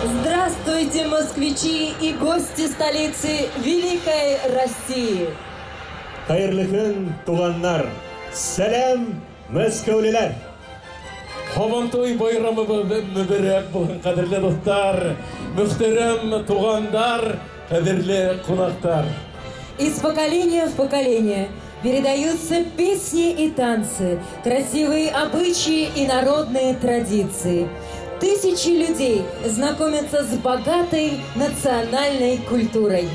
Здравствуйте, москвичи и гости столицы Великой России! Хайырлы күн, туганнар! Сәлем, мәскәүлеләр! Һабантуй байрамы мөбарәк булсын, кадерле достар, мөхтәрәм тугандар, кадерле кунактар. Из поколения в поколение передаются песни и танцы, красивые обычаи и народные традиции. Тысячи людей знакомятся с богатой национальной культурой.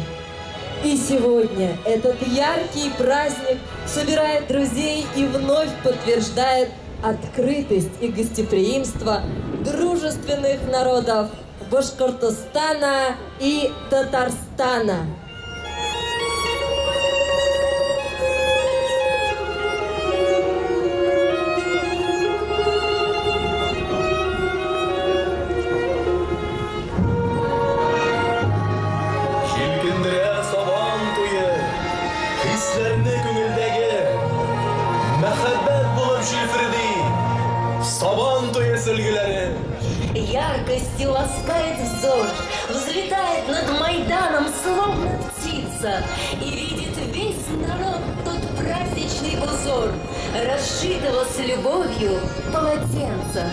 И сегодня этот яркий праздник собирает друзей и вновь подтверждает открытость и гостеприимство дружественных народов Башкортостана и Татарстана. Яркостью ласкает взор, взлетает над Майданом, словно птица, и видит весь народ тот праздничный узор, расшитого с любовью полотенца.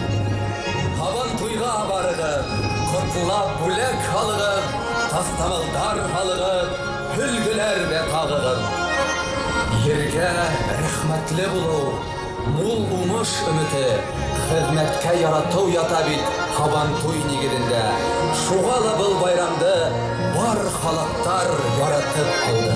Һабантуйга барыгыз, котлап бүләк халыгыз, тастамалдар халыгыз, көлгеләр дә тагыгыз. Ергә рәхмәтле булу, мул уңыш өмете, хезмәткә ярату ята бит Һабантуй нигезендә. Шуга ла был байрамды бар халыктар яратып алды.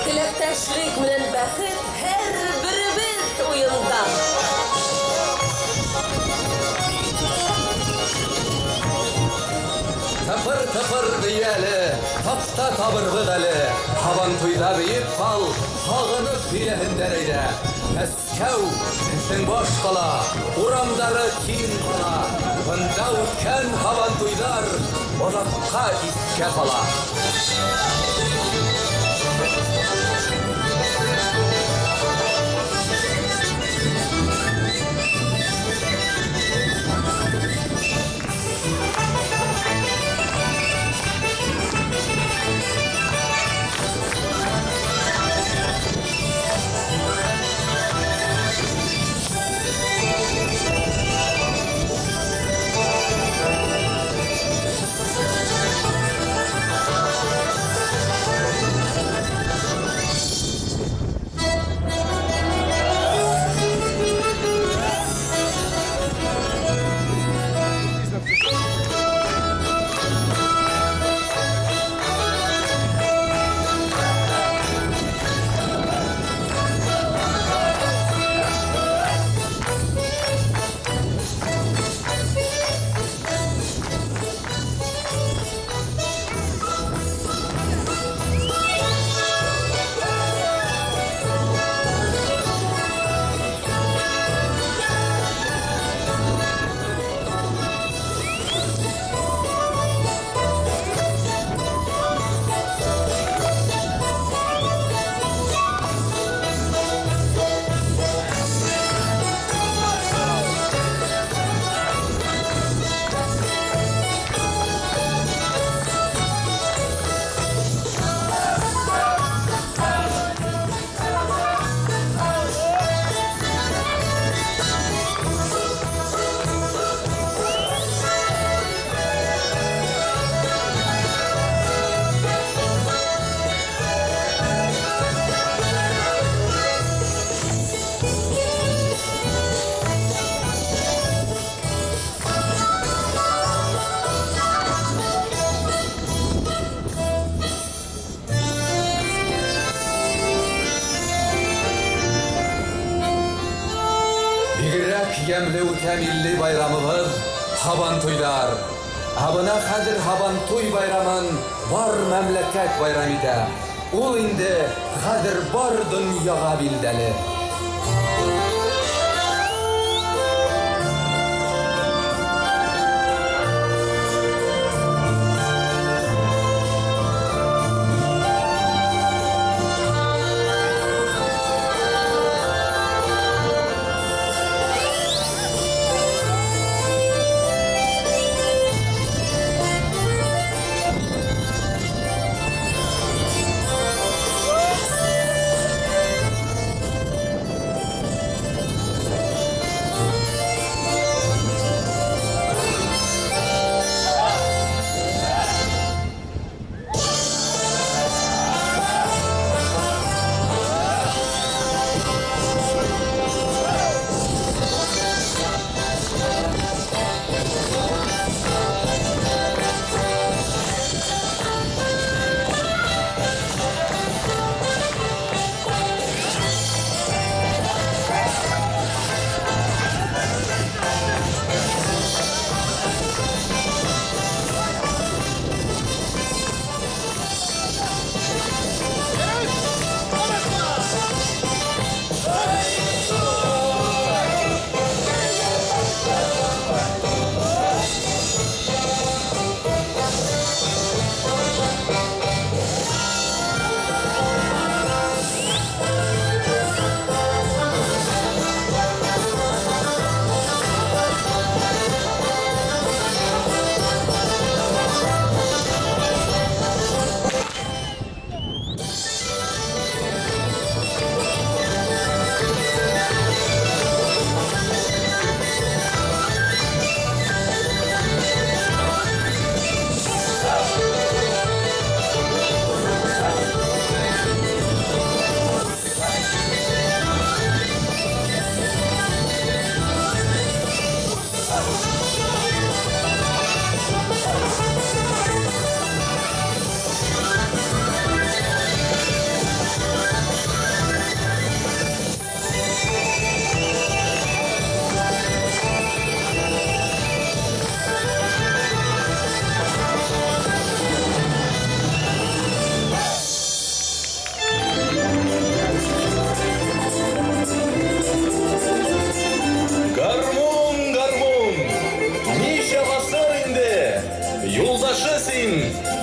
Теләктәшлек белән бәхет һәр беребез уелда. Тыпыр-тыпыр дияле, тапта табыргыз әле. Һабантуйда биеп кал, һагынып бирәһендәр әйдә. Мәскәү безнең баш кала, урамдары киң кала. Бында үткән һабантуйдар озакка искә кала. Yemli utemilli bayramımız Habantoylar. Abına kadir Habantoy bayramın var memleket bayramıda. O indi kadir var dünyaya bildeli.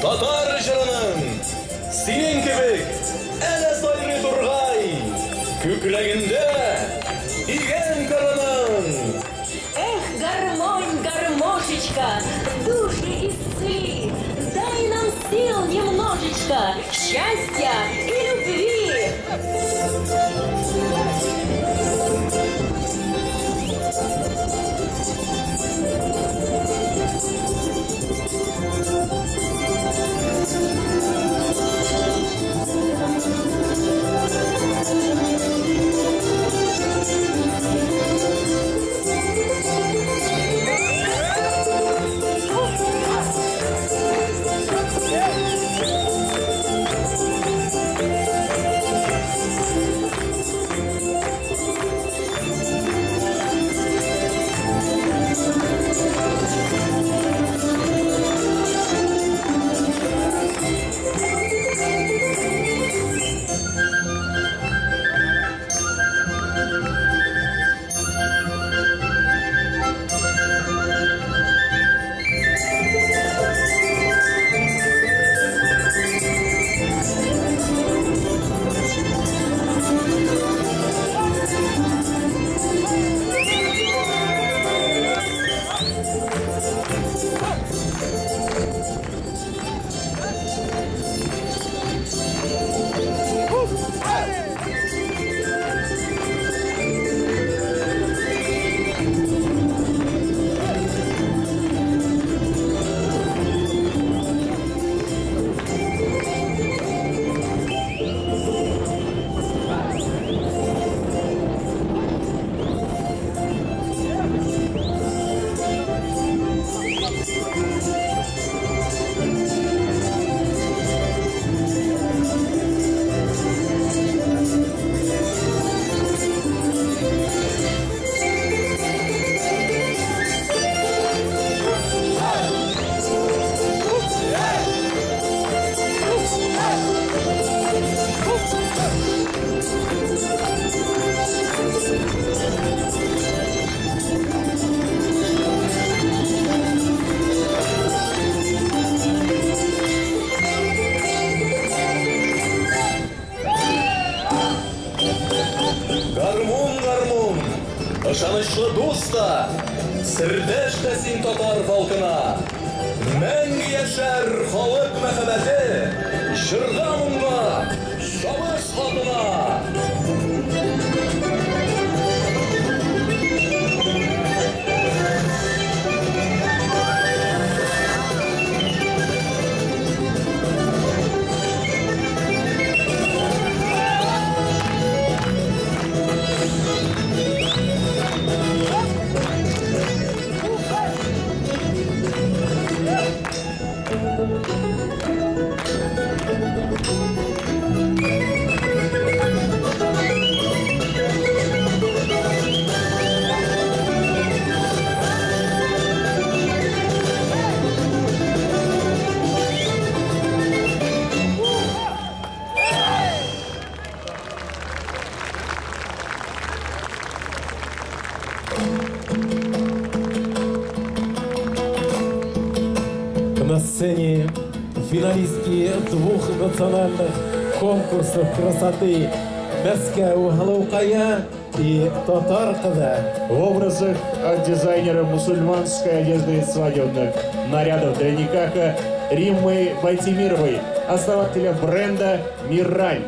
Tatar jırının, senin kebek, ele sayrı durgay, küklегінде, igen karının. Эх, гармонь, гармошечка, души исцели, дай нам сил немножечко, счастья и любви. Яшлы дуста, сірдеш та син татар халкына. Мәңгі яшар халык мәхәббәте, жырға мұңға, шабыш хатына. На сцене финалистки двух национальных конкурсов красоты Мәскәү Галаукая и Татар Кызы. В образах от дизайнера мусульманской одежды и свадебных нарядов для никаха Риммы Байтимировой, основателя бренда «Мираль».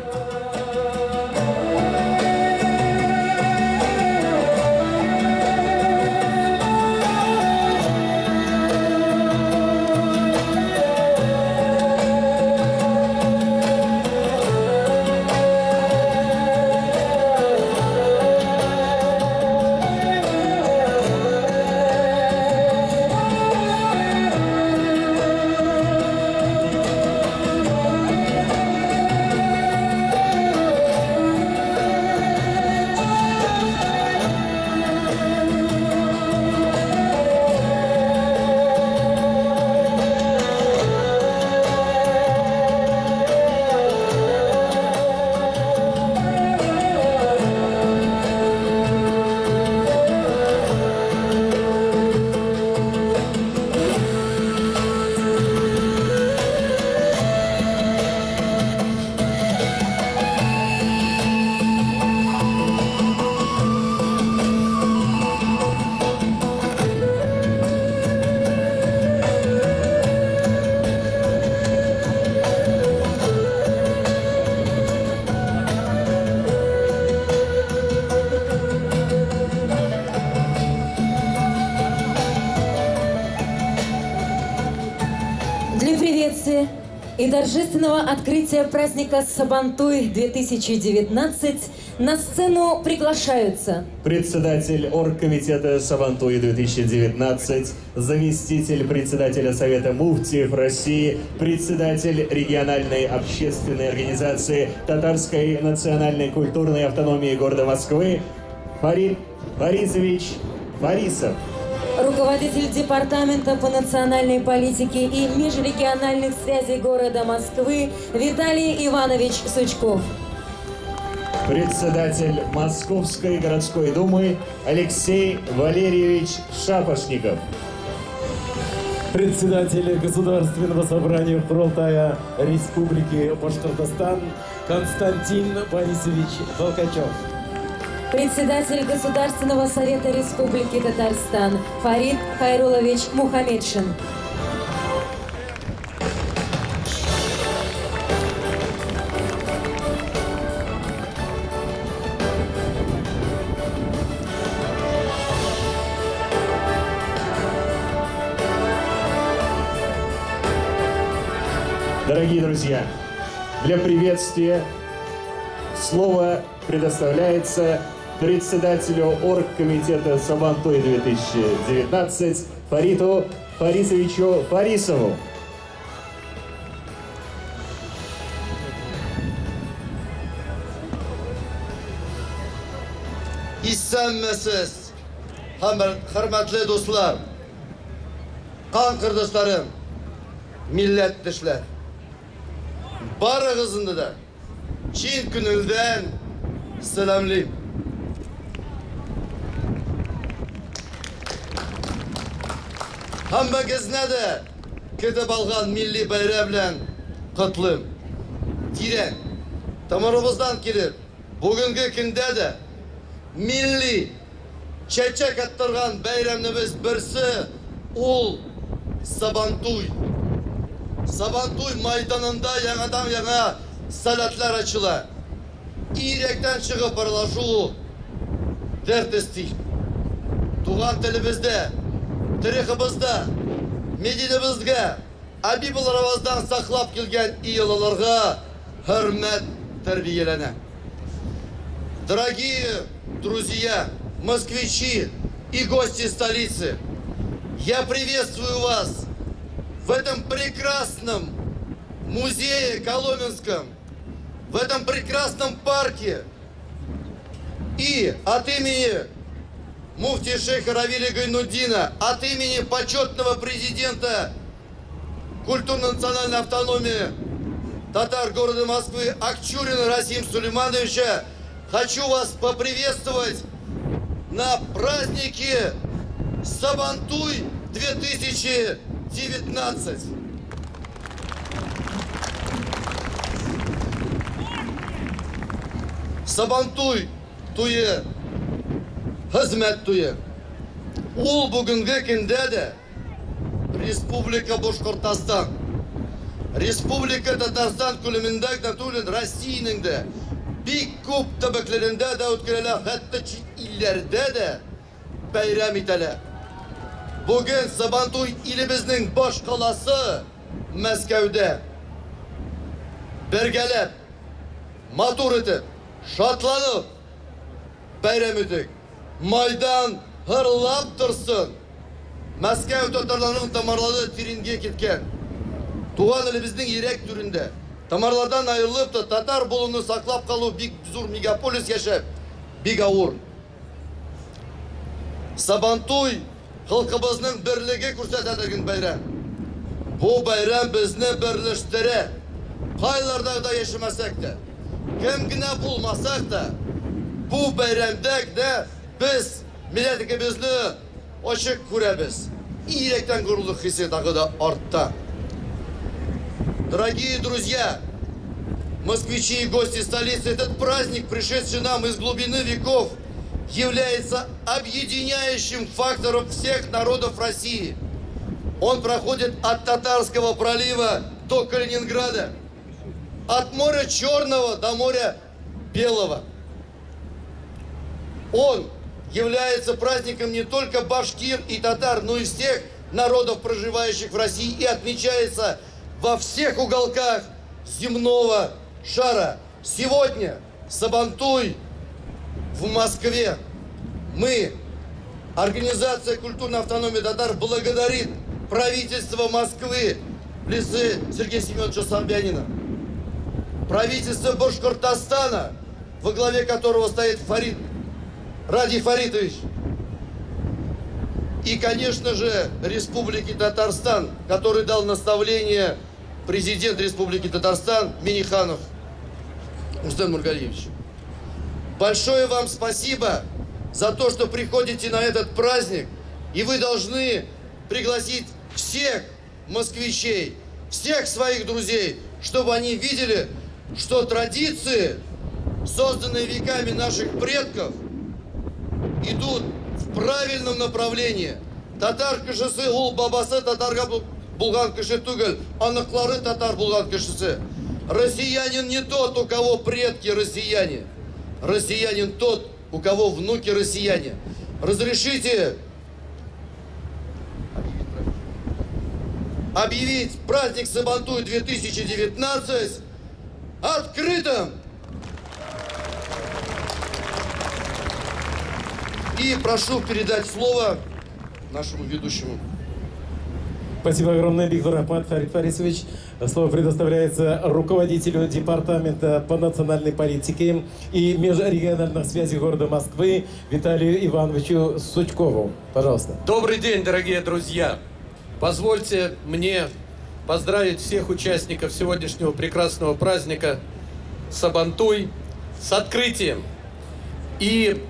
Для приветствия и торжественного открытия праздника Сабантуй 2019 на сцену приглашаются Председатель оргкомитета Сабантуй 2019, заместитель председателя Совета муфтиев России, председатель региональной общественной организации Татарской национальной культурной автономии города Москвы Фарид Фарисович Фарисов. руководитель департамента по национальной политике и межрегиональных связей города Москвы Виталий Иванович Сучков. Председатель Московской городской думы Алексей Валерьевич Шапошников. Председатель Государственного собрания Курултая Республики Башкортостан Константин Борисович Волкачев. Председатель Государственного совета Республики Татарстан Фарид Хайрулович Мухамедшин. Дорогие друзья, для приветствия слово предоставляется председателю оргкомитета Сабантуй 2019 Фариту Фарисовичу Фарисову. İstenmesiz, hürmetli dostlar, kan kardeşlerim, milletmişler. Barınızın da Çin gününden selamlayayım. Hammagizne de ketip algan milli bayram bilen kutlayım. Tiren, tamarımızdan kelip, bugünkü günde de milli чәчәк аттырган бәйрәмебез берсе ул Сабантуй. Сабантуй майданында яңадан яңа сәләтләр ачыла. Иректән чыгып аралашу дәрт стиль. Туган телебездә, тарихыбызда, медиабызга, абибыларыбыздан саклап килгән иялаларга хөрмәт тәрбияләнә. Дорогие друзья, москвичи и гости столицы, я приветствую вас в этом прекрасном музее Коломенском, в этом прекрасном парке. И от имени муфти шейха Равиля Гайнуддина, от имени почетного президента культурно-национальной автономии татар города Москвы Акчурина Расим Сулеймановича хочу вас поприветствовать на празднике Сабантуй 2019. Сабантуй туе, хезмәт туе. Ул бүгенге көндә дә Республика Башкортстан, Республика Татарстан күләмендә генә түгел, Россиянең дә бик күп төбәкләрендә дә үткәрелә, хәтта чит илләрдә дә бәйрәм ителә. Бүген Сабантуй илебезнең баш каласы Мәскәүдә бергәләп, матур итеп, шатланып бәйрәм итик. Майдан хырлап торсын. Мәскәү татарларының тамырлары тиренге киткән. Туган илебезнең йөрәк түрендә. Тамырлардан аерылып та татар булуны саклап калу бик зур мегаполис яшәп, бик авыр. Сабантуй халкыбызның берлеге күрсәтәдегән бәйрәм. Бу бәйрәм безне берләштерә. Кайларда да яшәмәсәк тә, кем генә булмасак да, бу бәйрәмдә дә без милләтебезне ачык күрәбез. Иректән горурлык хисе тагы да артта. Дорогие друзья, москвичи и гости столицы, этот праздник, пришедший нам из глубины веков, является объединяющим фактором всех народов России. Он проходит от Татарского пролива до Калининграда, от моря Черного до моря Белого. Он является праздником не только башкир и татар, но и всех народов, проживающих в России, и отмечается во всех уголках земного шара. Сегодня Сабантуй в Москве. Мы, Организация культурной автономии татар, благодарит правительство Москвы в лице Сергея Семеновича Собянина, правительство Башкортостана, во главе которого стоит Ради Фаритович, и, конечно же, Республики Татарстан, который дал наставление президент Республики Татарстан Миниханов Рустем Нургалиевич. Большое вам спасибо за то, что приходите на этот праздник, и вы должны пригласить всех москвичей, всех своих друзей, чтобы они видели, что традиции, созданные веками наших предков, идут в правильном направлении. Татар кешесе ул бабасы татарга булган кеше түгел, аныклары татар булган кешесе. Россиянин не тот, у кого предки россияне. Россиянин тот, у кого внуки россияне. Разрешите объявить праздник Сабантуй 2019 открытым. И прошу передать слово нашему ведущему. Спасибо огромное, Виктор Ахмад Фарид Фарисович. Слово предоставляется руководителю Департамента по национальной политике и межрегиональных связей города Москвы Виталию Ивановичу Сучкову. Пожалуйста. Добрый день, дорогие друзья. Позвольте мне поздравить всех участников сегодняшнего прекрасного праздника Сабантуй с открытием. И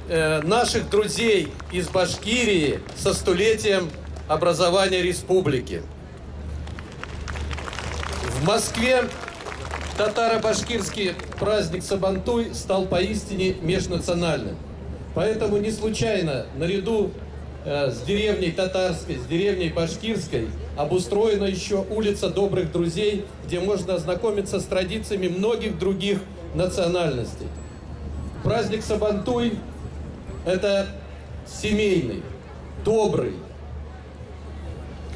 наших друзей из Башкирии со столетием образования республики. В Москве татаро-башкирский праздник Сабантуй стал поистине межнациональным. Поэтому не случайно наряду с деревней Татарской, с деревней Башкирской обустроена еще улица Добрых Друзей, где можно ознакомиться с традициями многих других национальностей. Праздник Сабантуй – это семейный, добрый,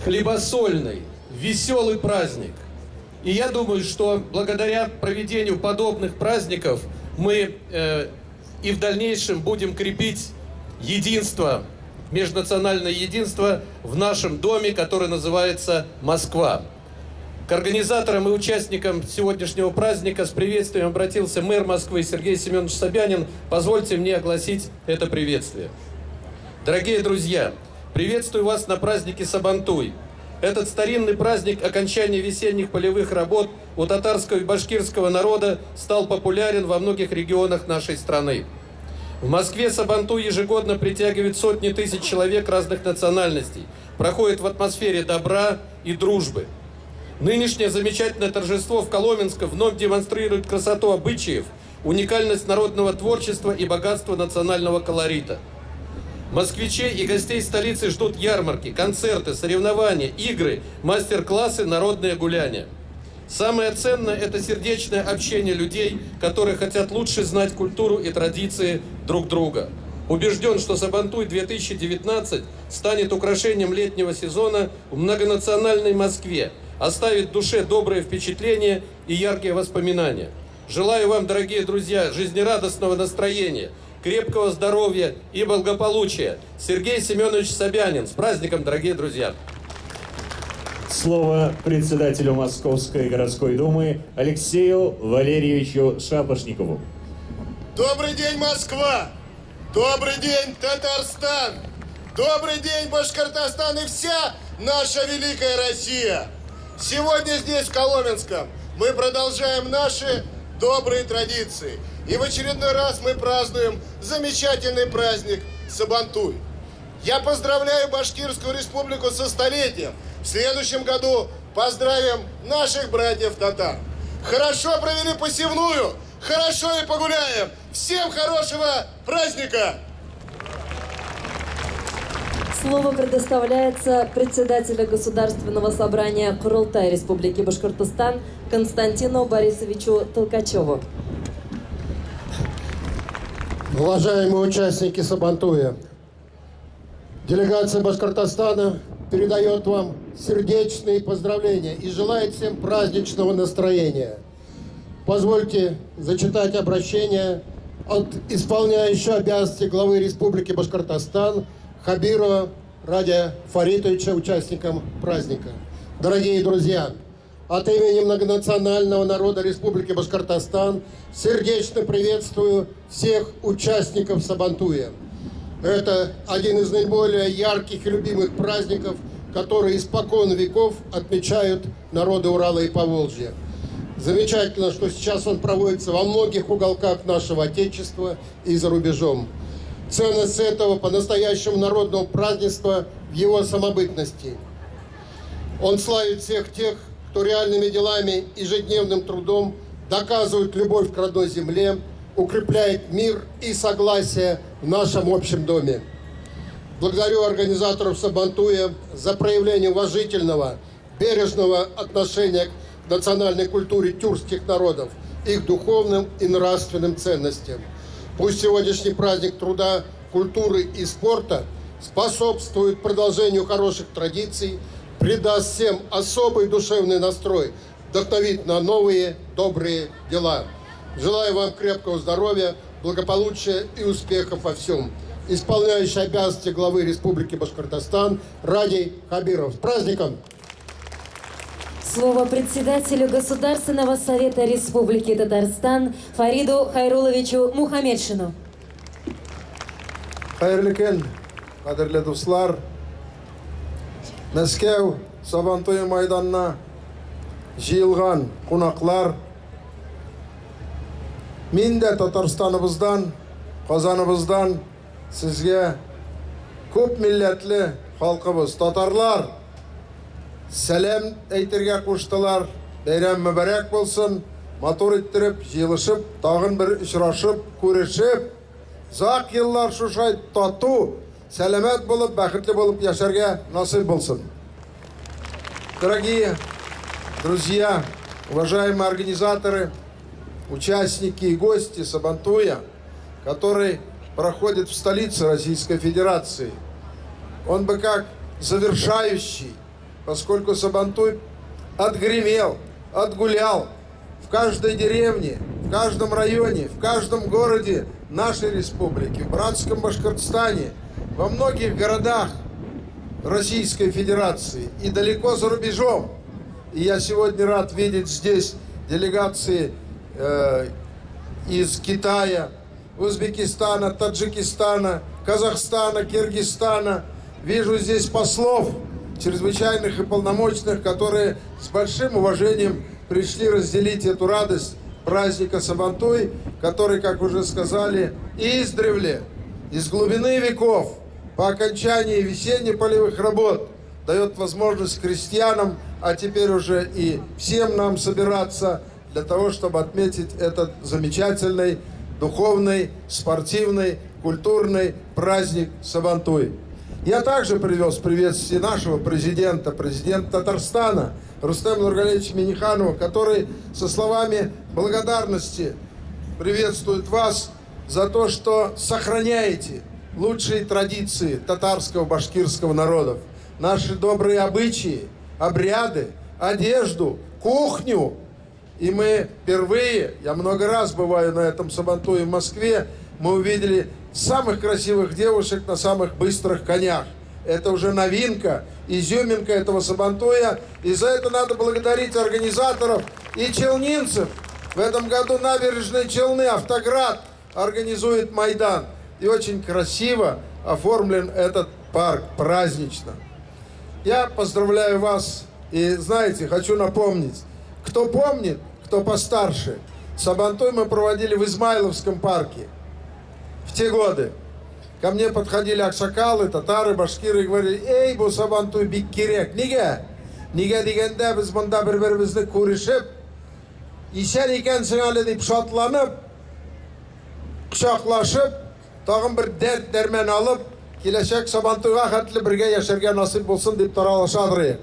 хлебосольный, веселый праздник. И я думаю, что благодаря проведению подобных праздников мы и в дальнейшем будем крепить единство, межнациональное единство в нашем доме, который называется Москва. К организаторам и участникам сегодняшнего праздника с приветствием обратился мэр Москвы Сергей Семенович Собянин. Позвольте мне огласить это приветствие. Дорогие друзья, приветствую вас на празднике Сабантуй. Этот старинный праздник окончания весенних полевых работ у татарского и башкирского народа стал популярен во многих регионах нашей страны. В Москве Сабантуй ежегодно притягивает сотни тысяч человек разных национальностей, проходит в атмосфере добра и дружбы. Нынешнее замечательное торжество в Коломенском вновь демонстрирует красоту обычаев, уникальность народного творчества и богатство национального колорита. Москвичей и гостей столицы ждут ярмарки, концерты, соревнования, игры, мастер-классы, народные гуляния. Самое ценное – это сердечное общение людей, которые хотят лучше знать культуру и традиции друг друга. Убежден, что Сабантуй 2019 станет украшением летнего сезона в многонациональной Москве, оставит в душе добрые впечатления и яркие воспоминания. Желаю вам, дорогие друзья, жизнерадостного настроения, крепкого здоровья и благополучия. Сергей Семенович Собянин. С праздником, дорогие друзья! Слово председателю Московской городской думы Алексею Валерьевичу Шапошникову. Добрый день, Москва! Добрый день, Татарстан! Добрый день, Башкортостан и вся наша великая Россия! Сегодня здесь, в Коломенском, мы продолжаем наши добрые традиции. И в очередной раз мы празднуем замечательный праздник Сабантуй. Я поздравляю Башкирскую республику со столетием. В следующем году поздравим наших братьев-татар. Хорошо провели посевную, хорошо и погуляем. Всем хорошего праздника! Слово предоставляется председателю Государственного собрания Курултай Республики Башкортостан Константину Борисовичу Толкачеву. Уважаемые участники Сабантуя, делегация Башкортостана передает вам сердечные поздравления и желает всем праздничного настроения. Позвольте зачитать обращение от исполняющего обязанности главы Республики Башкортостан Хабирова Радия Фаритовича, участникам праздника. Дорогие друзья, от имени многонационального народа Республики Башкортостан сердечно приветствую всех участников Сабантуя. Это один из наиболее ярких и любимых праздников, которые испокон веков отмечают народы Урала и Поволжья. Замечательно, что сейчас он проводится во многих уголках нашего Отечества и за рубежом. Ценность этого по-настоящему народного празднества в его самобытности. Он славит всех тех, кто реальными делами и ежедневным трудом доказывает любовь к родной земле, укрепляет мир и согласие в нашем общем доме. Благодарю организаторов Сабантуя за проявление уважительного, бережного отношения к национальной культуре тюркских народов, их духовным и нравственным ценностям. Пусть сегодняшний праздник труда, культуры и спорта способствует продолжению хороших традиций, придаст всем особый душевный настрой, вдохновит на новые добрые дела. Желаю вам крепкого здоровья, благополучия и успехов во всем. Исполняющий обязанности главы Республики Башкортостан Радий Хабиров. С праздником! Слово председателю Государственного совета Республики Татарстан Фариду Хайруловичу Мухамедшину. Хайырлы көн, кадерле дуслар. Мәскәү Сабантуй майданына җыелган кунаклар. Мин дә Татарстаныбыздан, Казаныбыздан сезгә күп милләтле халкыбыз татарлар сәлам әйтергә куштылар. Бәйрәм мөбарәк булсын. Матур иттереп, җыелышып, тагын бер очрашып, күрешеп, Зак еллар шушай тату, сәлемет болып, бәхетле болып яшәргә насыйп булсын. Дорогие друзья, уважаемые организаторы, участники и гости Сабантуя, который проходит в столице Российской Федерации. Он бы как завершающий, поскольку Сабантуй отгремел, отгулял в каждой деревне, в каждом районе, в каждом городе нашей республики, в братском Башкортостане, во многих городах Российской Федерации и далеко за рубежом. И я сегодня рад видеть здесь делегации из Китая, Узбекистана, Таджикистана, Казахстана, Киргизстана. Вижу здесь послов, чрезвычайных и полномочных, которые с большим уважением пришли разделить эту радость праздника Сабантуй, который, как уже сказали, издревле, из глубины веков, по окончании весенне-полевых работ, дает возможность крестьянам, а теперь уже и всем нам собираться для того, чтобы отметить этот замечательный духовный, спортивный, культурный праздник Сабантуй. Я также привез приветствие нашего президента Татарстана Рустема Нургалиевича Минниханова, который со словами благодарности приветствует вас за то, что сохраняете лучшие традиции татарского, башкирского народов, наши добрые обычаи, обряды, одежду, кухню. И мы впервые, я много раз бываю на этом Сабантуе в Москве, мы увидели самых красивых девушек на самых быстрых конях. Это уже новинка, изюминка этого Сабантуя. И за это надо благодарить организаторов и челнинцев. В этом году набережные Челны, Автоград организует Майдан. И очень красиво оформлен этот парк, празднично. Я поздравляю вас. И знаете, хочу напомнить, кто помнит, кто постарше, Сабантуй мы проводили в Измайловском парке. В те годы ко мне подходили аксакалы, татары, башкиры и говорили: «Эй, бу Сабантуй бик керек». Неге? Неге дегенде без монда бер-беребезне күрешеп, исән икәнсең әле дип шатланып, кочаклашып, тагын бер дәрт дәрмән алып, киләчәк Сабантуйга хәтле бергә яшәргә насыйп булсын дип таралышадыр.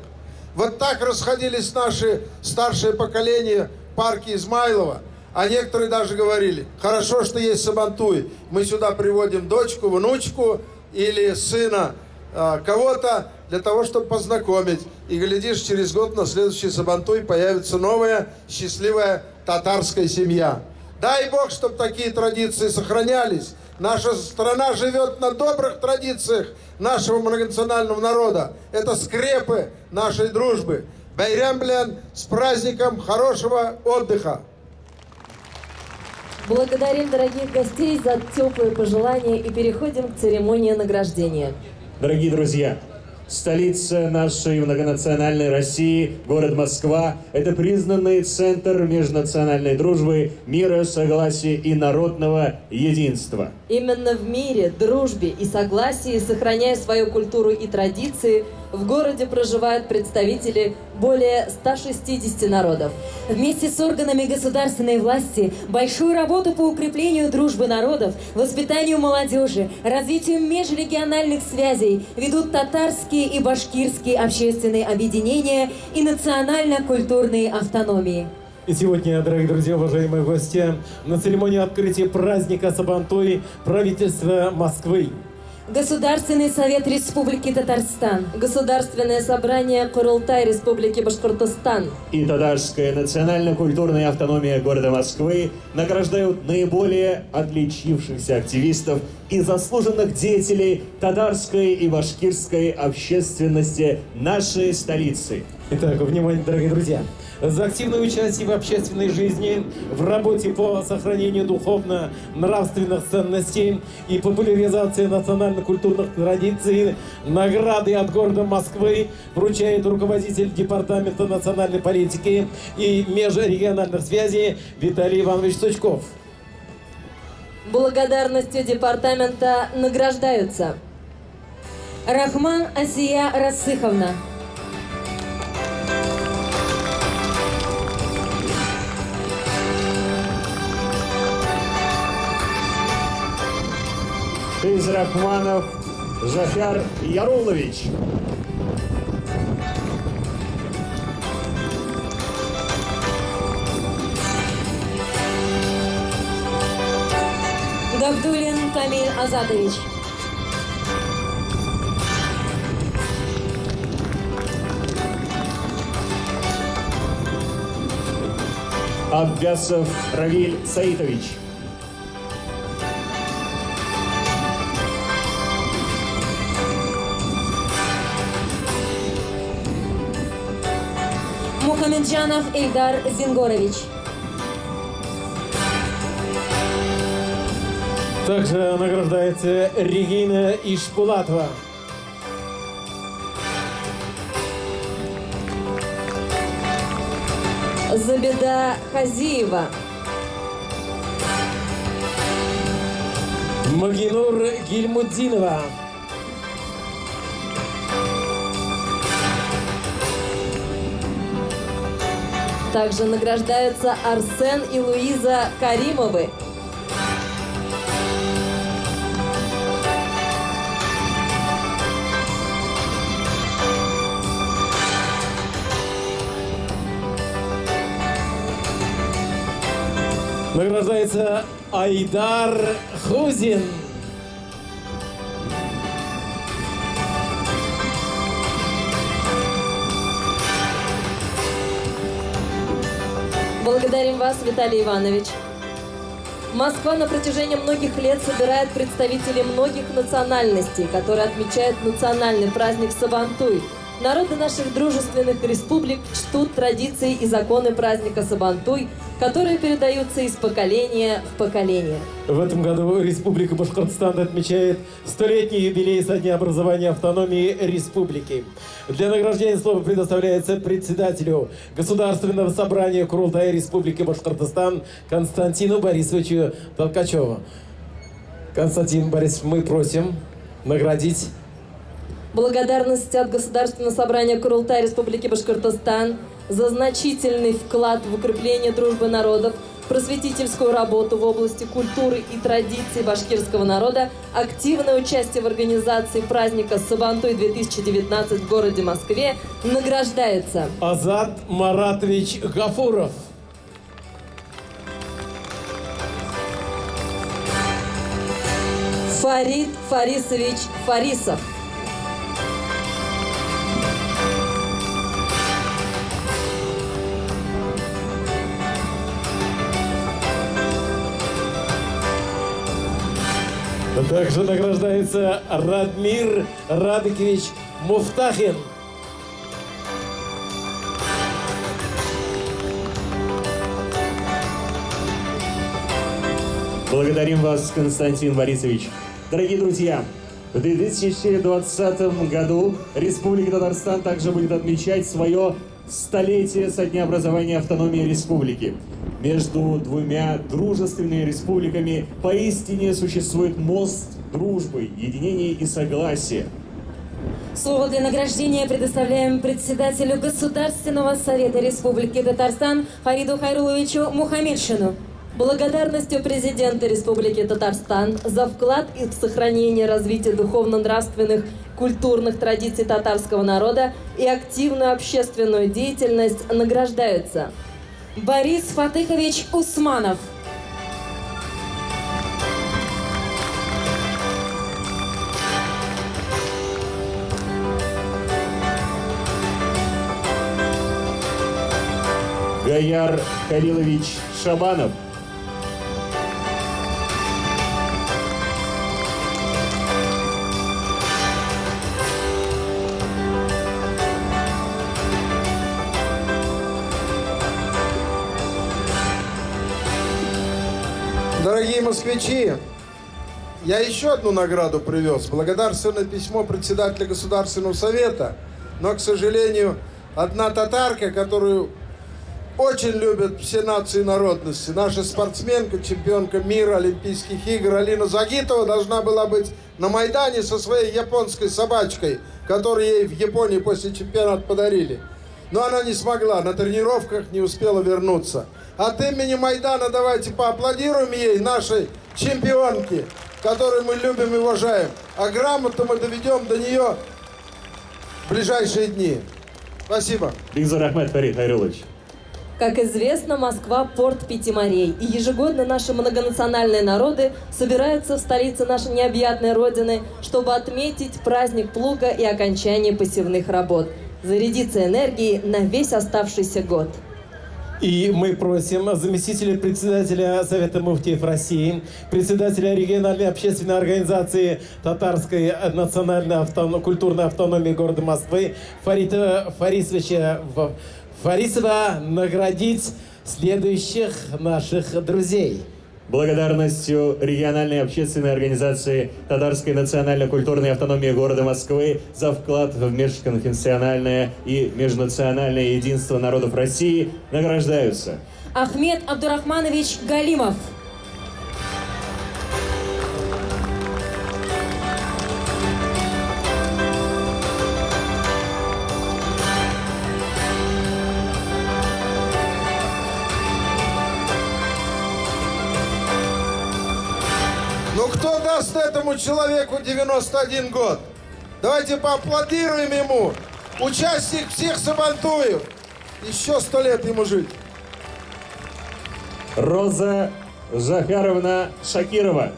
Вот так расходились наши старшее поколение в парке Измайлова. А некоторые даже говорили: хорошо, что есть Сабантуй. Мы сюда приводим дочку, внучку или сына кого-то для того, чтобы познакомить. И глядишь, через год на следующий Сабантуй появится новая счастливая татарская семья. Дай Бог, чтобы такие традиции сохранялись. Наша страна живет на добрых традициях нашего многонационального народа. Это скрепы нашей дружбы. Байрам белән, с праздником, хорошего отдыха! Благодарим дорогих гостей за теплые пожелания и переходим к церемонии награждения. Дорогие друзья, столица нашей многонациональной России, город Москва, это признанный центр межнациональной дружбы, мира, согласия и народного единства. Именно в мире, дружбе и согласии, сохраняя свою культуру и традиции, в городе проживают представители более 160 народов. Вместе с органами государственной власти большую работу по укреплению дружбы народов, воспитанию молодежи, развитию межрегиональных связей ведут татарские и башкирские общественные объединения и национально-культурные автономии. И сегодня, дорогие друзья, уважаемые гости, на церемонии открытия праздника Сабантуй правительства Москвы, Государственный совет Республики Татарстан, Государственное собрание Курултай Республики Башкортостан и Татарская национально-культурная автономия города Москвы награждают наиболее отличившихся активистов и заслуженных деятелей татарской и башкирской общественности нашей столицы. Итак, внимание, дорогие друзья! За активное участие в общественной жизни, в работе по сохранению духовно-нравственных ценностей и популяризации национально-культурных традиций награды от города Москвы вручает руководитель Департамента национальной политики и межрегиональных связей Виталий Иванович Сучков. Благодарностью департамента награждаются Рахман Асия Расыховна, Шейзрахманов Жафяр Ярулович. Габдуллин Камиль Азатович. Аббасов Равиль Саитович. Мухамеджанов Ильдар Зингорович. Также награждается Регина Ишпулатова. Забеда Хазиева. Магинур Гильмуддинова. Также награждаются Арсен и Луиза Каримовы. Награждается Айдар Хузин. Благодарим вас, Виталий Иванович. Москва на протяжении многих лет собирает представителей многих национальностей, которые отмечают национальный праздник Сабантуй. Народы наших дружественных республик чтут традиции и законы праздника Сабантуй, которые передаются из поколения в поколение. В этом году Республика Башкортостан отмечает 100-летний юбилей со дня образования автономии республики. Для награждения слово предоставляется председателю Государственного собрания Курултая Республики Башкортостан Константину Борисовичу Толкачеву. Константин Борисович, мы просим наградить. Благодарность от Государственного собрания Курултая Республики Башкортостан за значительный вклад в укрепление дружбы народов, просветительскую работу в области культуры и традиций башкирского народа, активное участие в организации праздника Сабантуй-2019 в городе Москве награждается Азат Маратович Гафуров. Фарид Фарисович Фарисов. Также награждается Радмир Радыкович Муфтахин. Благодарим вас, Константин Борисович. Дорогие друзья, в 2020 году Республика Татарстан также будет отмечать свое столетие со дня образования автономии республики. Между двумя дружественными республиками поистине существует мост дружбы, единения и согласия. Слово для награждения предоставляем председателю Государственного совета Республики Татарстан Фариду Хайруловичу Мухамедшину. Благодарностью президента Республики Татарстан за вклад в сохранение и развитие духовно-нравственных, культурных традиций татарского народа и активную общественную деятельность награждаются Борис Фатыхович Усманов. Гаяр Халилович Шабанов. Дорогие москвичи, я еще одну награду привез. Благодарственное письмо председателя Государственного совета. Но, к сожалению, одна татарка, которую очень любят все нации и народности, наша спортсменка, чемпионка мира, Олимпийских игр Алина Загитова должна была быть на Майдане со своей японской собачкой, которую ей в Японии после чемпионата подарили. Но она не смогла, на тренировках не успела вернуться. От имени Майдана давайте поаплодируем ей, нашей чемпионке, которую мы любим и уважаем. А грамоту мы доведем до нее в ближайшие дни. Спасибо. Как известно, Москва – порт пяти морей. И ежегодно наши многонациональные народы собираются в столице нашей необъятной Родины, чтобы отметить праздник Плуга и окончание посевных работ. Зарядиться энергией на весь оставшийся год. И мы просим заместителя председателя Совета муфтиев России, председателя региональной общественной организации Татарской национальной культурной автономии города Москвы Фарита Фарисовича Фарисова наградить следующих наших друзей. Благодарностью региональной общественной организации Татарской национально-культурной автономии города Москвы за вклад в межконфессиональное и межнациональное единство народов России награждаются Ахмед Абдурахманович Галимов. Ну кто даст этому человеку 91 год? Давайте поаплодируем ему. Участник всех сабантуев. Еще 100 лет ему жить. Роза Захаровна Шакирова.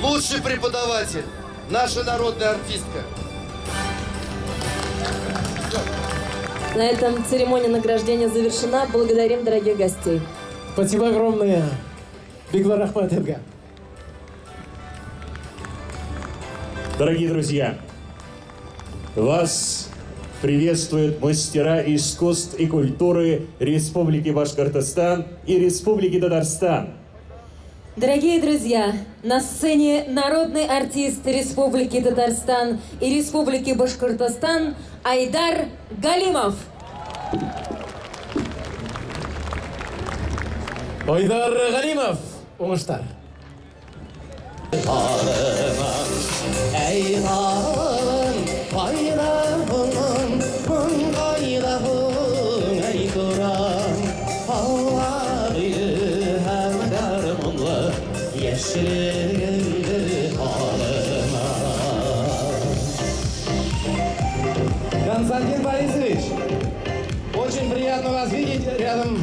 Лучший преподаватель, наша народная артистка. На этом церемония награждения завершена. Благодарим дорогих гостей. Спасибо огромное. Беглар Ахматенко. Дорогие друзья, вас приветствуют мастера искусств и культуры Республики Башкортостан и Республики Татарстан. Дорогие друзья, на сцене народный артист Республики Татарстан и Республики Башкортостан Айдар Галимов. Айдар Галимов, уңыштар. Константин Борисович, очень приятно вас видеть рядом,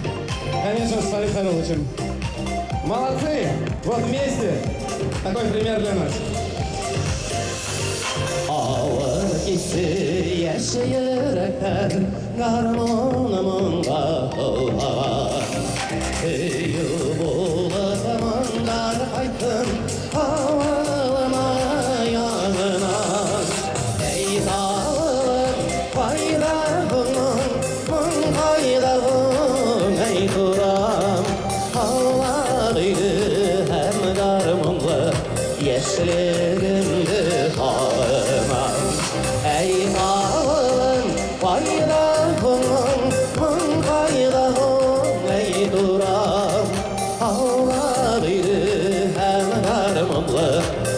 конечно, с Фарид Хариловичем. Молодцы! Вот вместе. Такой пример для нас.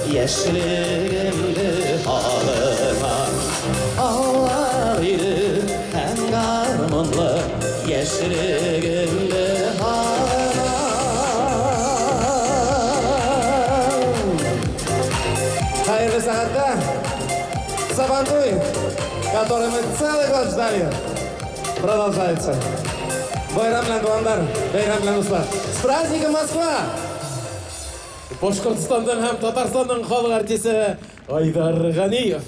Yaşlığımdı halıma ağlarıydı hem garmonla yaşlığımdı halıma. Хайырлы сағатта Сабантуй, который мы целый год ждали, продолжается. Байрам белән тугандар, байрам белән дуслар. С праздником, Москва! Башкортстанның һәм Татарстанның халык артисты Айдар Ганиев.